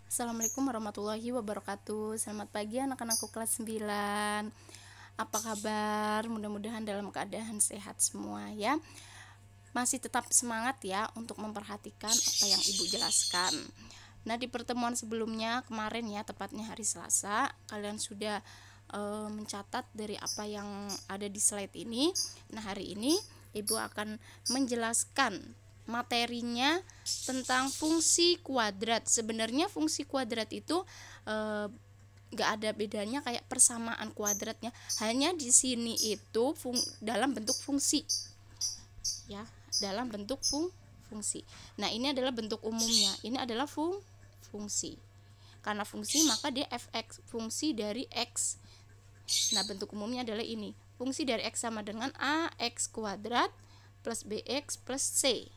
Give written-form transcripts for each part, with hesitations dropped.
Assalamualaikum warahmatullahi wabarakatuh. Selamat pagi anak-anakku kelas 9. Apa kabar? Mudah-mudahan dalam keadaan sehat semua ya. Masih tetap semangat ya untuk memperhatikan apa yang Ibu jelaskan. Nah, di pertemuan sebelumnya kemarin ya, tepatnya hari Selasa, kalian sudah mencatat dari apa yang ada di slide ini. Nah, hari ini Ibu akan menjelaskan materinya tentang fungsi kuadrat. Sebenarnya fungsi kuadrat itu gak ada bedanya kayak persamaan kuadratnya, hanya di sini itu dalam bentuk fungsi ya, dalam bentuk fungsi. Nah, ini adalah bentuk umumnya, ini adalah fungsi. Karena fungsi maka dia fx, fungsi dari x. Nah, bentuk umumnya adalah ini, fungsi dari x sama dengan ax kuadrat plus bx plus c,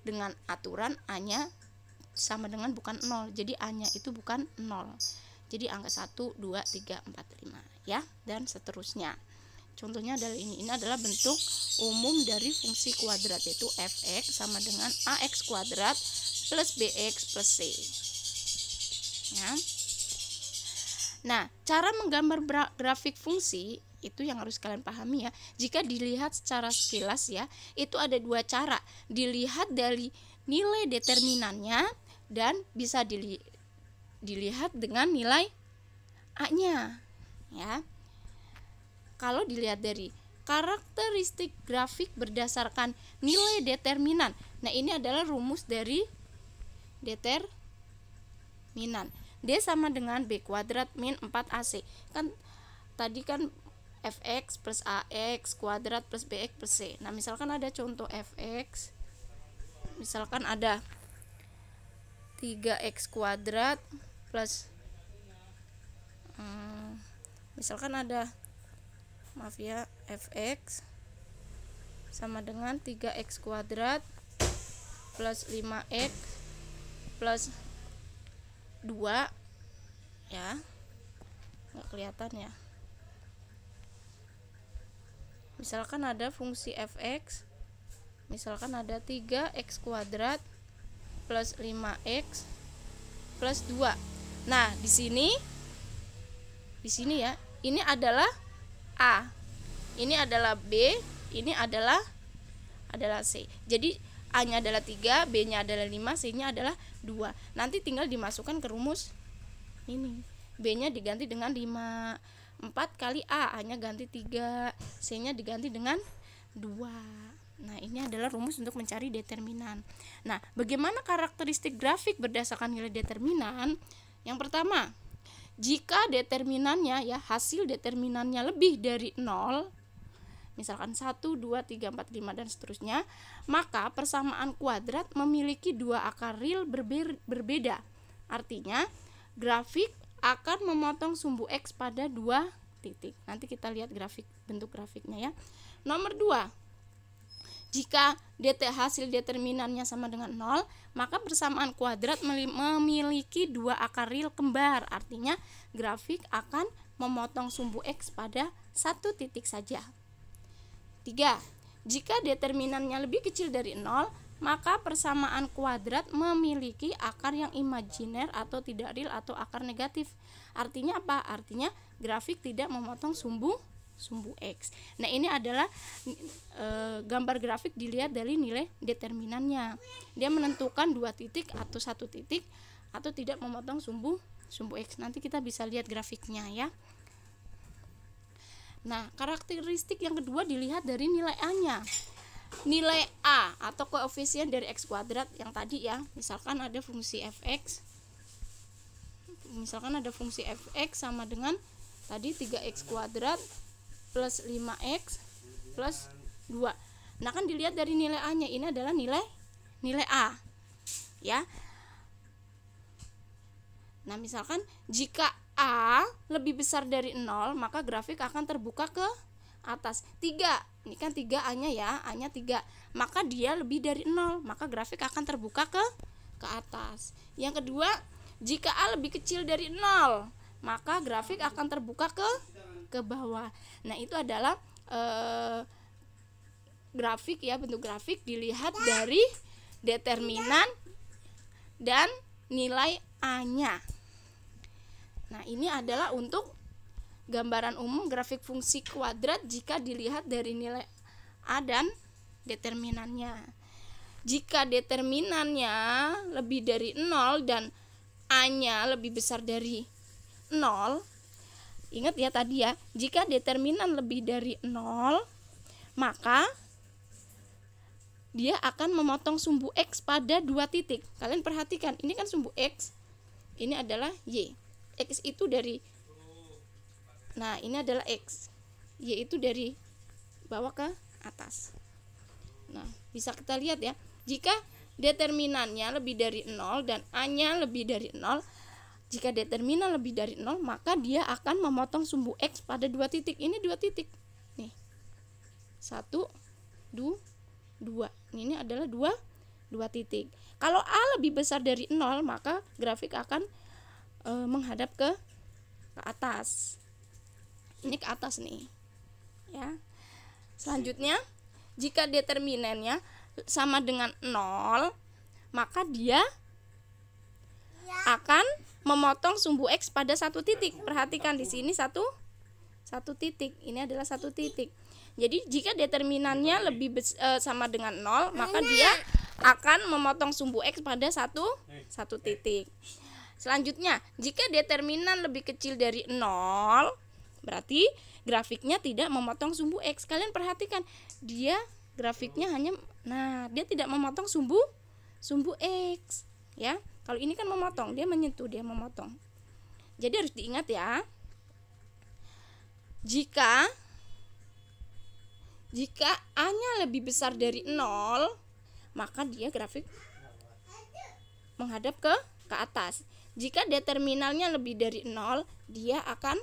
dengan aturan a-nya sama dengan bukan 0, jadi a-nya itu bukan 0, jadi angka 1, 2, 3, 4, 5 ya, dan seterusnya. Contohnya adalah ini adalah bentuk umum dari fungsi kuadrat, yaitu fx sama dengan ax kuadrat plus bx plus c ya. Nah, cara menggambar grafik fungsi itu yang harus kalian pahami ya. Jika dilihat secara sekilas ya, itu ada dua cara. Dilihat dari nilai determinannya dan bisa dilihat dengan nilai A-nya ya. Kalau dilihat dari karakteristik grafik berdasarkan nilai determinan. Nah, ini adalah rumus dari determinan. D sama dengan B kuadrat min 4AC. Kan tadi kan fx plus ax kuadrat plus bx plus c. Nah, misalkan ada contoh fx, misalkan ada 3x kuadrat plus misalkan ada, maaf ya, fx sama dengan 3x kuadrat plus 5x plus 2 ya, nggak kelihatan ya. Misalkan ada fungsi fx, misalkan ada 3x kuadrat plus 5x plus 2. Nah, di sini ya, ini adalah A, ini adalah B, ini adalah C. Jadi A-nya adalah 3, B-nya adalah 5, C-nya adalah 2. Nanti tinggal dimasukkan ke rumus ini. B-nya diganti dengan 5. 4 kali A-nya ganti 3, C-nya diganti dengan 2. Nah, ini adalah rumus untuk mencari determinan. Nah, bagaimana karakteristik grafik berdasarkan nilai determinan? Yang pertama, jika determinannya ya, hasil determinannya lebih dari 0, misalkan 1, 2, 3, 4, 5 dan seterusnya, maka persamaan kuadrat memiliki dua akar real berbeda. Artinya, grafik akan memotong sumbu x pada 2 titik. Nanti kita lihat bentuk grafiknya ya. Nomor 2, jika hasil determinannya sama dengan 0, maka persamaan kuadrat memiliki dua akar real kembar. Artinya, grafik akan memotong sumbu x pada 1 titik saja. 3. Jika determinannya lebih kecil dari 0, maka persamaan kuadrat memiliki akar yang imajiner atau tidak real atau akar negatif. Artinya apa? Artinya grafik tidak memotong sumbu x. Nah, ini adalah gambar grafik dilihat dari nilai determinannya. Dia menentukan 2 titik atau 1 titik atau tidak memotong sumbu x. Nanti kita bisa lihat grafiknya ya. Nah, karakteristik yang kedua dilihat dari nilai A-nya. Nilai A atau koefisien dari x kuadrat yang tadi ya, misalkan ada fungsi fx, sama dengan tadi 3x kuadrat plus 5x plus 2. Nah, kan dilihat dari nilai A-nya, ini adalah nilai A ya. Nah, misalkan jika A lebih besar dari 0, maka grafik akan terbuka ke atas. 3, ini kan 3 A-nya ya, A-nya 3, maka dia lebih dari 0, maka grafik akan terbuka ke atas. Yang kedua, jika A lebih kecil dari 0, maka grafik akan terbuka ke bawah. Nah, itu adalah grafik ya, bentuk grafik dilihat dari determinan dan nilai A-nya. Nah, ini adalah untuk gambaran umum grafik fungsi kuadrat jika dilihat dari nilai A dan determinannya. Jika determinannya lebih dari 0 dan A-nya lebih besar dari 0, ingat ya tadi ya, jika determinan lebih dari 0, maka dia akan memotong sumbu X pada 2 titik. Kalian perhatikan, ini kan sumbu X, ini adalah Y. X itu dari, nah ini adalah X, Y itu dari bawah ke atas. Nah, bisa kita lihat ya, jika determinannya lebih dari 0 dan A-nya lebih dari 0, jika determinan lebih dari 0, maka dia akan memotong sumbu X pada 2 titik. Ini 2 titik. Nih. 1, 2. Ini adalah 2 titik. Kalau A lebih besar dari 0, maka grafik akan menghadap ke atas. Ini ke atas nih. Ya. Selanjutnya, jika determinannya sama dengan 0, maka dia akan memotong sumbu X pada 1 titik. Perhatikan di sini satu titik. Ini adalah 1 titik. Jadi jika determinannya lebih sama dengan 0, maka dia akan memotong sumbu X pada satu titik. Selanjutnya, jika determinan lebih kecil dari 0, berarti grafiknya tidak memotong sumbu X. Kalian perhatikan, dia grafiknya hanya, nah dia tidak memotong sumbu X, ya. Kalau ini kan memotong, dia menyentuh, dia memotong. Jadi harus diingat ya. Jika A-nya lebih besar dari 0, maka dia grafik menghadap ke atas. Jika determinalnya lebih dari 0, dia akan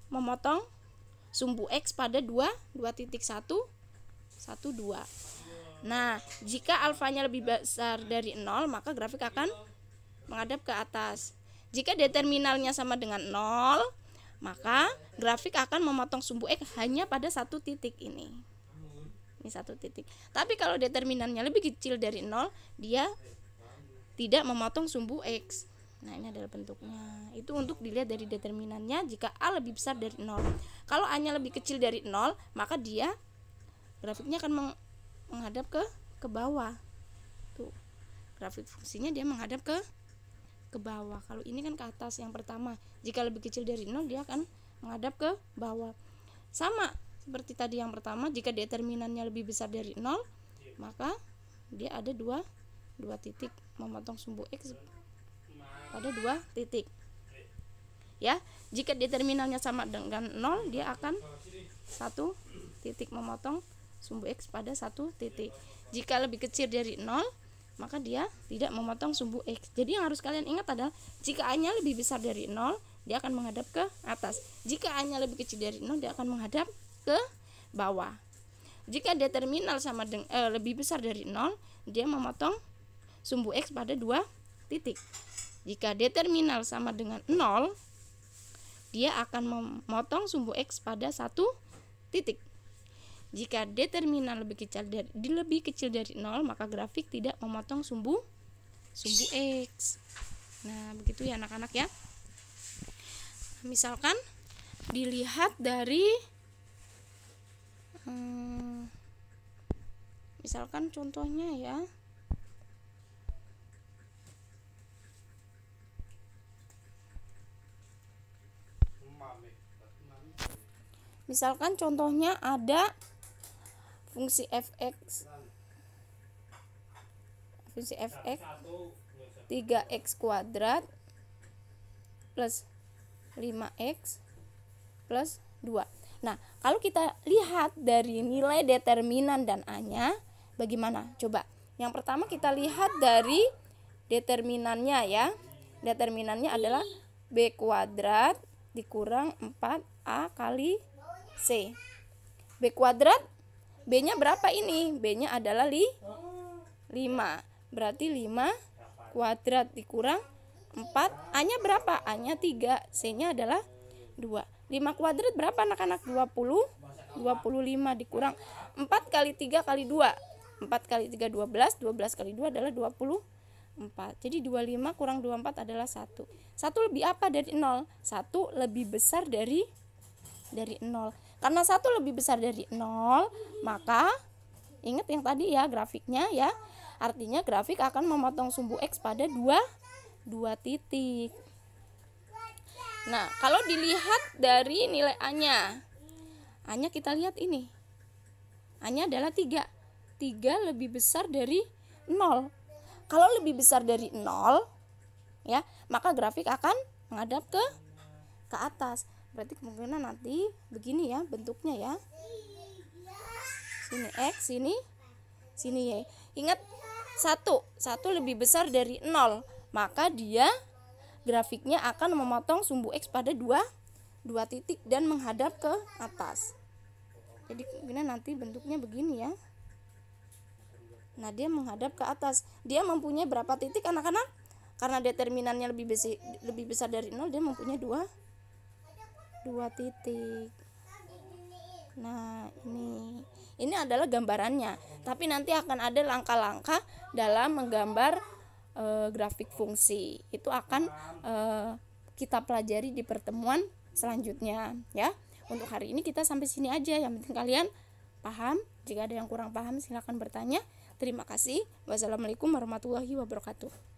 memotong sumbu X pada 2,1, 2. Nah, jika alfanya lebih besar dari 0, maka grafik akan menghadap ke atas. Jika determinalnya sama dengan 0, maka grafik akan memotong sumbu X hanya pada 1 titik ini. Ini 1 titik. Tapi kalau determinannya lebih kecil dari 0, dia tidak memotong sumbu X. Nah, ini adalah bentuknya. Itu untuk dilihat dari determinannya jika A lebih besar dari 0. Kalau A-nya lebih kecil dari 0, maka dia grafiknya akan menghadap ke bawah. Tuh. Grafik fungsinya dia menghadap ke bawah. Kalau ini kan ke atas yang pertama. Jika lebih kecil dari 0, dia akan menghadap ke bawah. Sama seperti tadi yang pertama, jika determinannya lebih besar dari 0, maka dia ada 2 titik, memotong sumbu X pada 2 titik. Ya, jika determinannya sama dengan 0, dia akan 1 titik memotong sumbu X pada 1 titik. Jika lebih kecil dari 0, maka dia tidak memotong sumbu X. Jadi yang harus kalian ingat adalah jika A-nya lebih besar dari 0, dia akan menghadap ke atas. Jika A-nya lebih kecil dari 0, dia akan menghadap ke bawah. Jika determinal sama dengan lebih besar dari 0, dia memotong sumbu X pada 2 titik. Jika determinal sama dengan 0, dia akan memotong sumbu X pada 1 titik. Jika determinan lebih kecil dari 0, maka grafik tidak memotong sumbu X. Nah, begitu ya anak-anak ya. Misalkan dilihat dari misalkan contohnya ya. Misalkan contohnya ada fungsi fx 3x kuadrat plus 5x plus 2. Nah, kalau kita lihat dari nilai determinan dan A-nya, bagaimana? Coba. Yang pertama kita lihat dari determinannya ya. Determinannya adalah B kuadrat dikurang 4A kali C. B kuadrat, B-nya berapa ini? B-nya adalah 5. Berarti 5 kuadrat dikurang 4. A-nya berapa? A-nya 3. C-nya adalah 2. 5 kuadrat berapa anak-anak? 20. 25 dikurang 4 kali 3 kali 2. 4 kali 3 12. 12 kali 2 adalah 24. 4. Jadi 25 kurang 24 adalah 1. 1 lebih apa dari 0? 1 lebih besar dari 0. Karena 1 lebih besar dari 0, maka ingat yang tadi ya grafiknya ya. Artinya grafik akan memotong sumbu X pada 2 titik. Nah, kalau dilihat dari nilai A-nya. A-nya kita lihat ini. A-nya adalah 3. 3 lebih besar dari 0. Kalau lebih besar dari 0 ya, maka grafik akan menghadap ke atas. Berarti kemungkinan nanti begini ya bentuknya ya. Sini X, sini Y. Ingat 1 lebih besar dari 0, maka dia grafiknya akan memotong sumbu X pada 2 titik dan menghadap ke atas. Jadi kemungkinan nanti bentuknya begini ya. Nah, dia menghadap ke atas. Dia mempunyai berapa titik anak-anak? Karena determinannya lebih besar dari 0, dia mempunyai 2 titik. Nah, ini adalah gambarannya. Tapi nanti akan ada langkah-langkah dalam menggambar grafik fungsi. Itu akan kita pelajari di pertemuan selanjutnya ya. Untuk hari ini kita sampai sini aja. Yang penting kalian paham. Jika ada yang kurang paham silakan bertanya. Terima kasih. Wassalamualaikum warahmatullahi wabarakatuh.